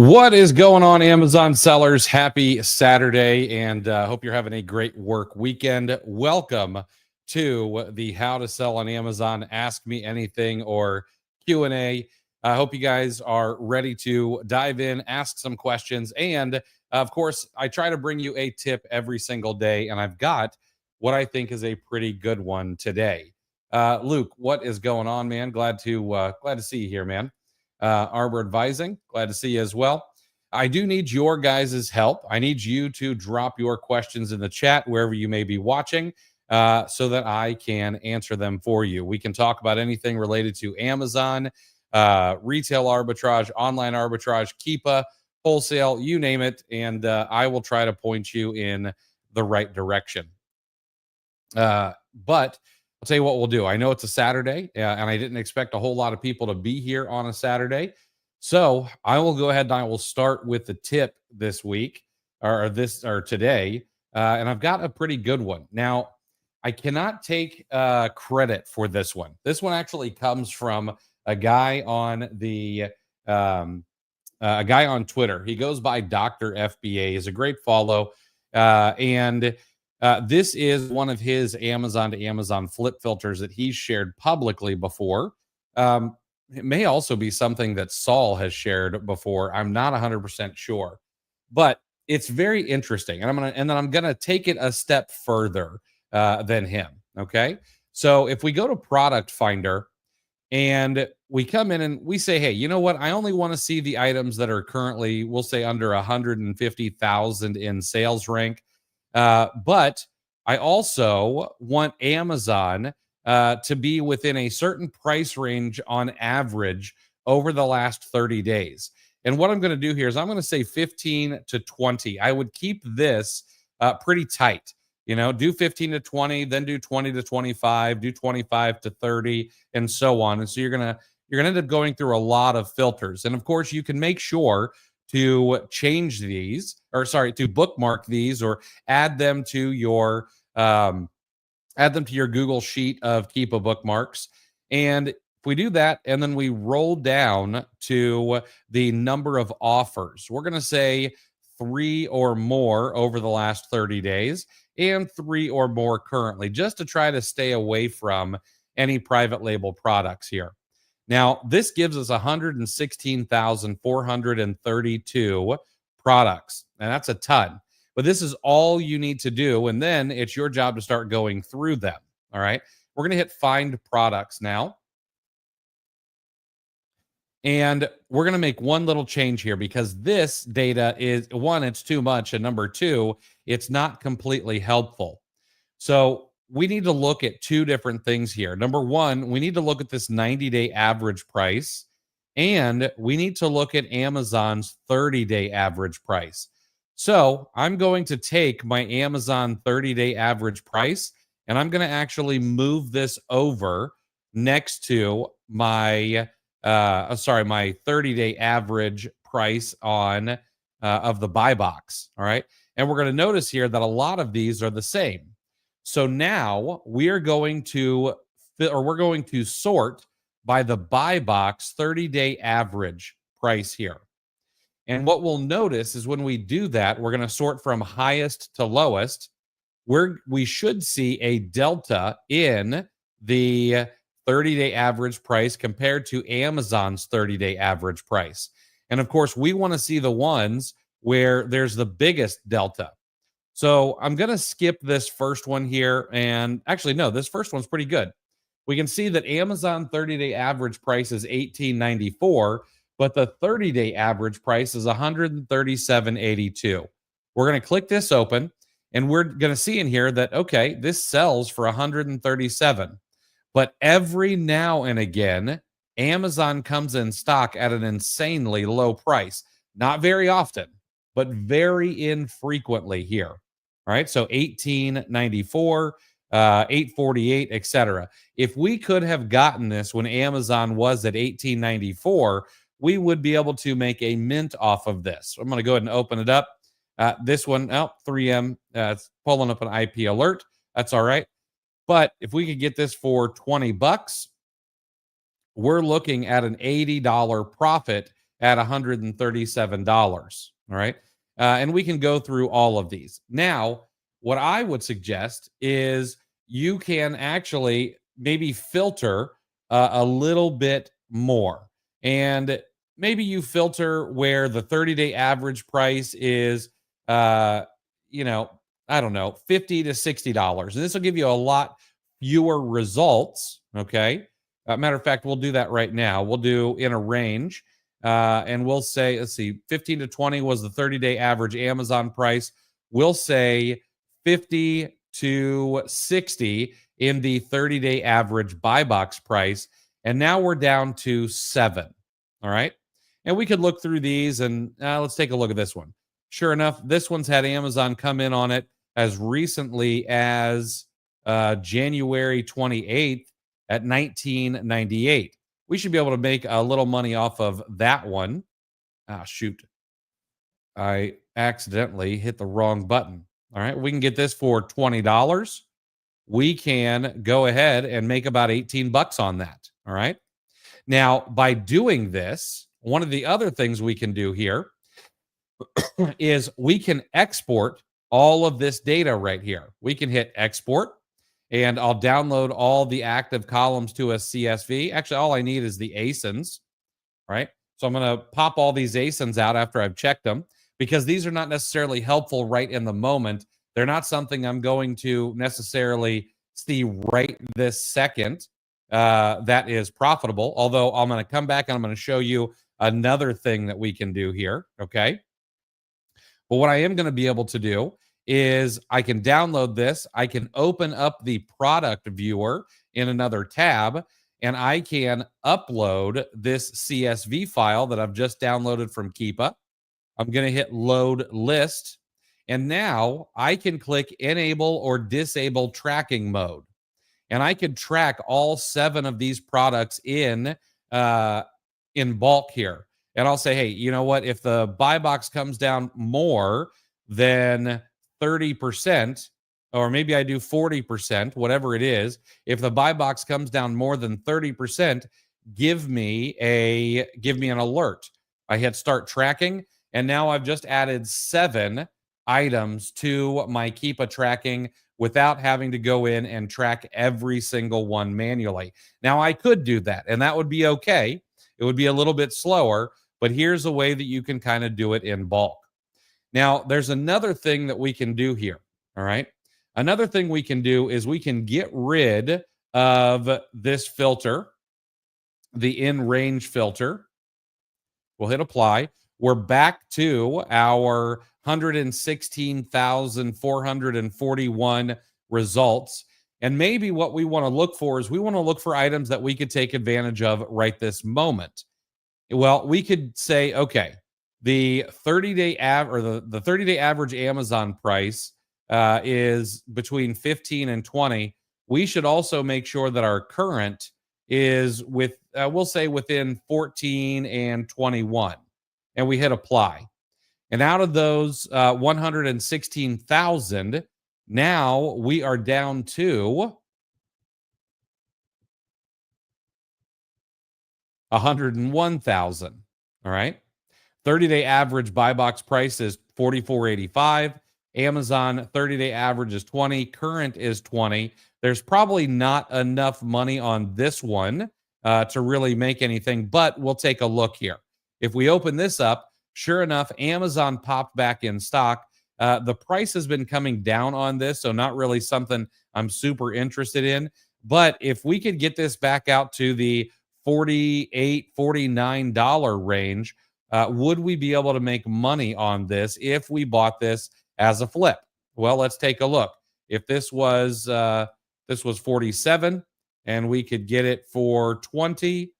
What is going on, Amazon sellers? Happy Saturday, and hope you're having a great work weekend. Welcome to the How to Sell on Amazon Ask Me Anything or Q&A. I hope you guys are ready to dive in, ask some questions, and of course, I try to bring you a tip every single day, and I've got what I think is a pretty good one today. Luke, what is going on, man? Glad to see you here, man. Arbor Advising. Glad to see you as well. I do need your guys' help. I need you to drop your questions in the chat wherever you may be watching so that I can answer them for you. We can talk about anything related to Amazon, retail arbitrage, online arbitrage, Keepa, wholesale, you name it, and I will try to point you in the right direction. But I'll tell you what we'll do. I know it's a Saturday, and I didn't expect a whole lot of people to be here on a Saturday. So I will go ahead and I will start with the tip this week or today. And I've got a pretty good one. Now, I cannot take credit for this one. This one actually comes from a guy on a guy on Twitter. He goes by Dr. FBA. He's a great follow. This is one of his Amazon to Amazon flip filters that he's shared publicly before. It may also be something that Saul has shared before. I'm not 100% sure, but it's very interesting. And then I'm gonna take it a step further than him. Okay, so if we go to Product Finder and we come in and we say, hey, you know what? I only want to see the items that are currently, we'll say, under 150,000 in sales rank. But I also want Amazon to be within a certain price range on average over the last 30 days. And what I'm going to do here is I'm going to say 15 to 20. I would keep this pretty tight. You know, do 15 to 20, then do 20 to 25, do 25 to 30, and so on. And so you're gonna end up going through a lot of filters. And of course, you can make sure to change these, to bookmark these or add them to your Google sheet of Keepa bookmarks. And if we do that, and then we roll down to the number of offers, we're going to say 3 or more over the last 30 days and 3 or more currently, just to try to stay away from any private label products here. Now, this gives us 116,432 products, and that's a ton. But this is all you need to do, and then it's your job to start going through them, all right? We're going to hit Find Products now. And we're going to make one little change here because this data is, one, it's too much, and number two, it's not completely helpful. So we need to look at two different things here. Number one, we need to look at this 90-day average price, and we need to look at Amazon's 30-day average price. So I'm going to take my Amazon 30-day average price, and I'm going to actually move this over next to my my 30-day average price on of the buy box. All right. And we're going to notice here that a lot of these are the same. So now we're going to sort by the buy box 30-day average price here. And what we'll notice is when we do that, we're going to sort from highest to lowest. We should see a delta in the 30-day average price compared to Amazon's 30-day average price. And of course, we want to see the ones where there's the biggest delta. So I'm going to skip this first one here. And actually, no, this first one's pretty good. We can see that Amazon 30-day average price is $18.94, but the 30-day average price is $137.82. We're going to click this open, and we're going to see in here that, okay, this sells for $137. But every now and again, Amazon comes in stock at an insanely low price. Not very often, but very infrequently here. All right, so $18.94, $8.48, etc. If we could have gotten this when Amazon was at $18.94, we would be able to make a mint off of this. I'm going to go ahead and open it up. This one, 3M, it's pulling up an IP alert. That's all right. But if we could get this for $20, we're looking at an $80 profit at $137. All right. And we can go through all of these. Now, what I would suggest is you can actually maybe filter a little bit more. And maybe you filter where the 30-day average price is, you know, I don't know, $50 to $60. And this will give you a lot fewer results. Okay. Matter of fact, we'll do that right now. We'll do in a range. And we'll say, let's see, 15 to 20 was the 30-day average Amazon price. We'll say 50 to 60 in the 30-day average buy box price. And now we're down to 7. All right. And we could look through these and let's take a look at this one. Sure enough, this one's had Amazon come in on it as recently as January 28th at $19.98. We should be able to make a little money off of that one. Ah, shoot. I accidentally hit the wrong button. All right. We can get this for $20. We can go ahead and make about 18 bucks on that. All right. Now, by doing this, one of the other things we can do here is we can export all of this data right here. We can hit export and I'll download all the active columns to a CSV. Actually, all I need is the ASINs, right? So I'm going to pop all these ASINs out after I've checked them because these are not necessarily helpful right in the moment. They're not something I'm going to necessarily see right this second that is profitable. Although I'm going to come back and I'm going to show you another thing that we can do here, okay? But what I am going to be able to do is I can download this. I can open up the product viewer in another tab, and I can upload this CSV file that I've just downloaded from Keepa. I'm going to hit load list, and now I can click enable or disable tracking mode. And I can track all 7 of these products in bulk here. And I'll say, hey, you know what? If the buy box comes down more than 30%, or maybe I do 40%, whatever it is, if the buy box comes down more than 30%, give me an alert. I hit start tracking, and now I've just added 7 items to my Keepa tracking without having to go in and track every single one manually. Now I could do that, and that would be okay. It would be a little bit slower, but here's a way that you can kind of do it in bulk. Now, there's another thing that we can do here. All right. Another thing we can do is we can get rid of this filter, the in range filter. We'll hit apply. We're back to our 116,441 results. And maybe what we want to look for is we want to look for items that we could take advantage of right this moment. Well, we could say, okay, the 30-day the 30-day average Amazon price is between 15 and 20. We should also make sure that our current is we'll say within 14 and 21, and we hit apply. And out of those 116,000, now we are down to 101,000. All right. 30-day average buy box price is $44.85. Amazon 30-day average is 20. Current is 20. There's probably not enough money on this one to really make anything, but we'll take a look here. If we open this up, sure enough, Amazon popped back in stock. The price has been coming down on this, so not really something I'm super interested in. But if we could get this back out to the $48, $49 range, would we be able to make money on this if we bought this as a flip? Well, let's take a look. If this was 47 and we could get it for 20,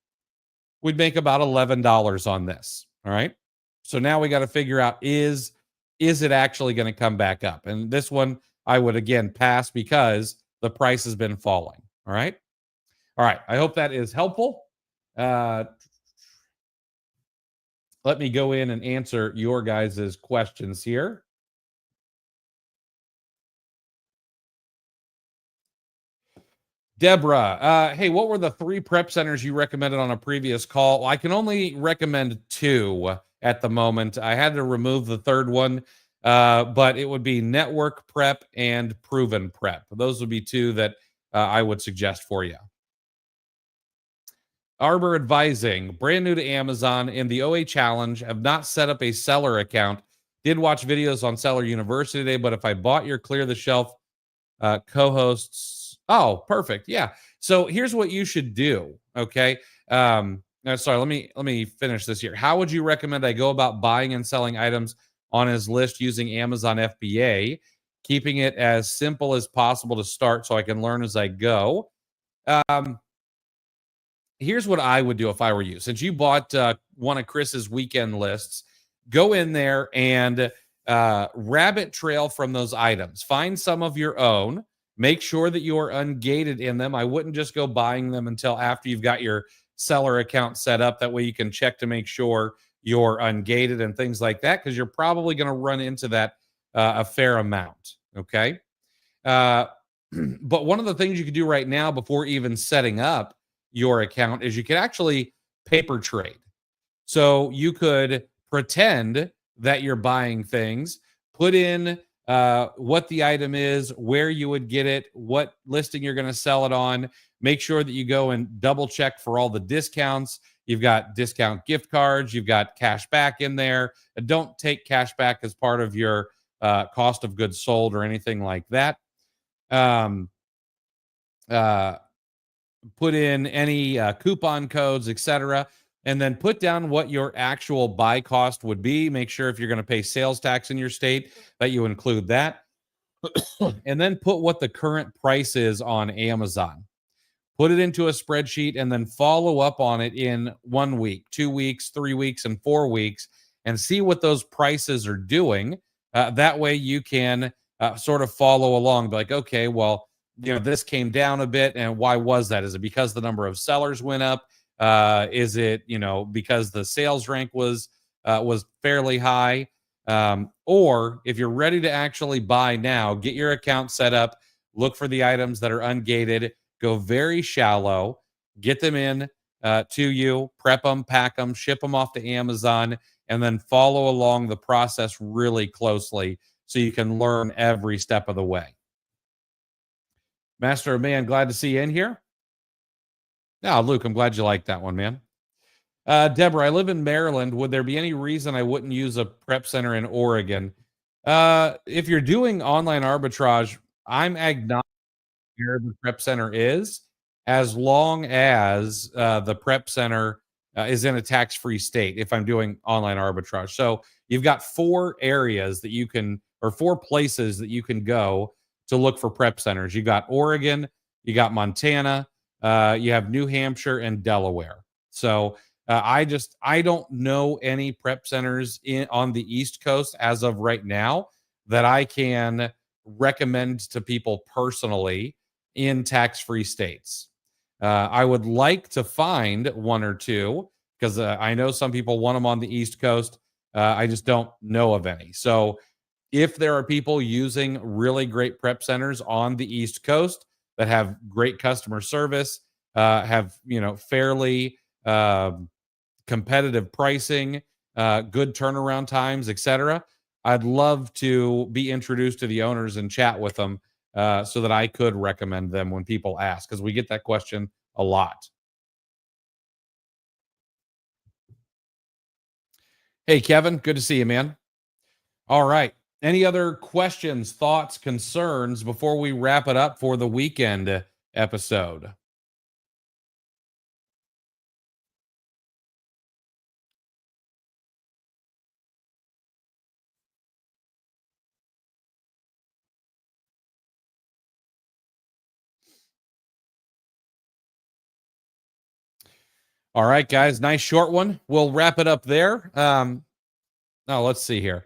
we'd make about $11 on this. All right. So now we got to figure out is it actually going to come back up? And this one I would again pass because the price has been falling. All right. All right. I hope that is helpful. Let me go in and answer your guys' questions here. Deborah, hey, what were the 3 prep centers you recommended on a previous call? Well, I can only recommend 2 at the moment. I had to remove the third one, but it would be Network Prep and Proven Prep. Those would be 2 that I would suggest for you. Arbor Advising, brand new to Amazon in the OA Challenge, have not set up a seller account. Did watch videos on Seller University today, but if I bought your clear the shelf co-hosts. Oh, perfect. Yeah. So here's what you should do. Okay. No, sorry. Let me finish this here. How would you recommend I go about buying and selling items on his list using Amazon FBA, keeping it as simple as possible to start so I can learn as I go? Um, Here's what I would do if I were you. Since you bought one of Chris's weekend lists, go in there and rabbit trail from those items. Find some of your own. Make sure that you are ungated in them. I wouldn't just go buying them until after you've got your seller account set up. That way you can check to make sure you're ungated and things like that, because you're probably going to run into that a fair amount. Okay. Uh, but one of the things you could do right now before even setting up your account is you could actually paper trade. So you could pretend that you're buying things, put in what the item is, where you would get it, what listing you're going to sell it on. Make sure that you go and double check for all the discounts. You've got discount gift cards, you've got cash back in there. And don't take cash back as part of your cost of goods sold or anything like that. Um, uh, Put in any coupon codes, etc., and then put down what your actual buy cost would be. Make sure if you're going to pay sales tax in your state that you include that, and then put what the current price is on Amazon. Put it into a spreadsheet and then follow up on it in 1 week, 2 weeks, 3 weeks, and 4 weeks, and see what those prices are doing. That way you can sort of follow along. Be like, okay, well, this came down a bit, and why was that? Is it because the number of sellers went up? Is it because the sales rank was fairly high? Or if you're ready to actually buy now, get your account set up, look for the items that are ungated, go very shallow, get them in to you, prep them, pack them, ship them off to Amazon, and then follow along the process really closely so you can learn every step of the way. Master of Man, glad to see you in here. Now, Luke, I'm glad you like that one, man. Deborah, I live in Maryland. Would there be any reason I wouldn't use a prep center in Oregon? If you're doing online arbitrage, I'm agnostic where the prep center is, as long as the prep center is in a tax-free state. If I'm doing online arbitrage, so you've got 4 areas that you can, or 4 places that you can go to look for prep centers. You got Oregon, you got Montana, you have New Hampshire and Delaware. So I don't know any prep centers on the East Coast as of right now that I can recommend to people personally in tax-free states. I would like to find 1 or 2 because I know some people want them on the East Coast. I just don't know of any. So if there are people using really great prep centers on the East Coast that have great customer service, have fairly competitive pricing, good turnaround times, etc., I'd love to be introduced to the owners and chat with them so that I could recommend them when people ask, because we get that question a lot. Hey, Kevin, good to see you, man. All right. Any other questions, thoughts, concerns before we wrap it up for the weekend episode? All right, guys. Nice short one. We'll wrap it up there. Now let's see here.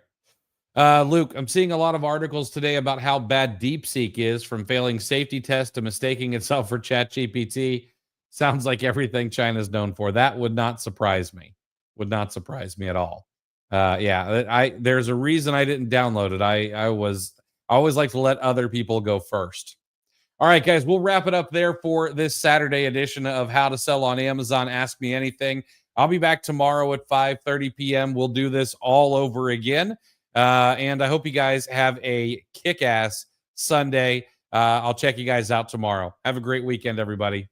Luke, I'm seeing a lot of articles today about how bad DeepSeek is, from failing safety tests to mistaking itself for ChatGPT. Sounds like everything China's known for. That would not surprise me. Would not surprise me at all. Yeah, there's a reason I didn't download it. I always like to let other people go first. All right, guys, we'll wrap it up there for this Saturday edition of How to Sell on Amazon. Ask Me Anything. I'll be back tomorrow at 5:30 p.m. We'll do this all over again. And I hope you guys have a kick-ass Sunday. I'll check you guys out tomorrow. Have a great weekend, everybody.